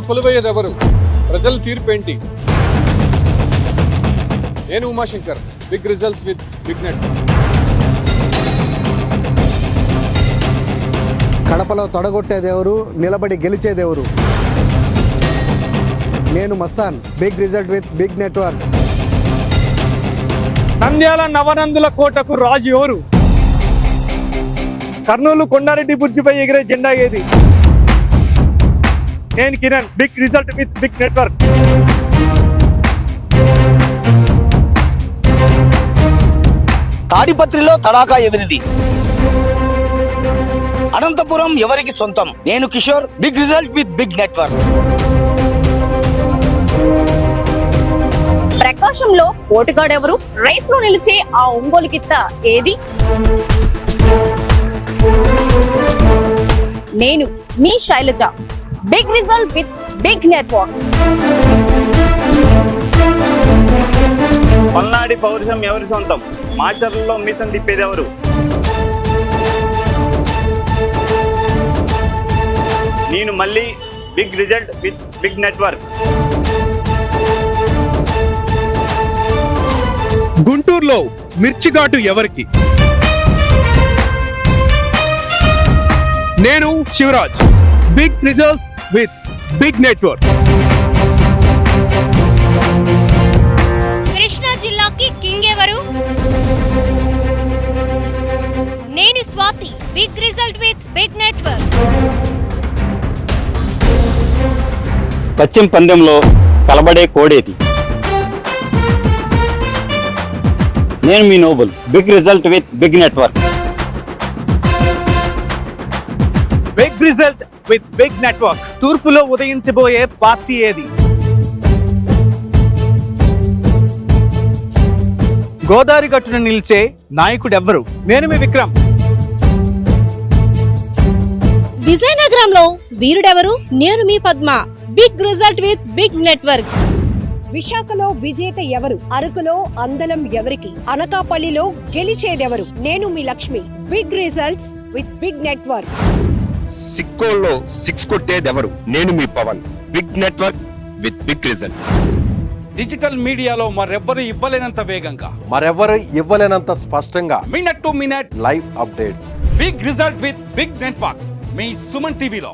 కొలువయ్యేదెవరు? ప్రజల తీర్పేంటి? నేను Umashankar. Big results with big net. కడపలో తొడగొట్టేదెవరు, నిలబడి గెలిచేదెవరు? నేను Mastan. Big result with big network. Nandyal నవనందుల కోటకు రాజు ఎవరు? కర్నూలు కొండారెడ్డి బుర్జిపై ఎగిరే జెండా ఏది? నేను Kiran. Big result with big network. తాడిపత్రిలో తడాకా ఎదిరిది. అనంతపురం ఎవరికి సొంతం? నేను Kishore. Big result with big network. ప్రకాశంలో పోటుగాడెవరు? రేస్ లో నిలిచే ఆ ఒంగోలు గిత్త ఏది? నేను మీ Sailaja. Big result with big network. పల్నాడి పౌరుషం ఎవరి సొంతం? మాచర్లలో మీసం తిప్పేదెవరు? నేను మళ్ళీ. Big result with big network. గుంటూరులో మిర్చిఘాటు ఎవరికి? నేను Shivaraj. Big results with big network. Krishna జిల్లాకి కింగ్ ఎవరు? నేను Swathi. Big result with big network. పశ్చిమ పందెంలో కలబడే కోడేది? నేను మీ Noble. Big result with big network. Big result with big network. తూర్పులో ఉదయించబోయే పార్టీ ఏది? గోదావరి గట్టున నిలిచే నాయకుడెవ్వరు? నేను మీ విక్రమ్. విజయనగరంలో వీరుడెవరు? నేను మీ Padma. Big result with big network. విశాఖలో విజేత ఎవరు? అరకులో అందలం ఎవరికి? అనకాపల్లిలో గెలిచేదెవరు? నేను మీ Lakshmi. Big results with big network. సిక్కోల్లో సిక్స్ కొట్టేదెవరు? నేను మీ Pavan. Big network with big result. Digital మీడియాలో మరెవ్వరు ఇవ్వలేనంత వేగంగా, మరెవ్వరు ఇవ్వలేనంత స్పష్టంగా minute to minute live updates. Big result with big network మీ సుమన్ టీవీలో.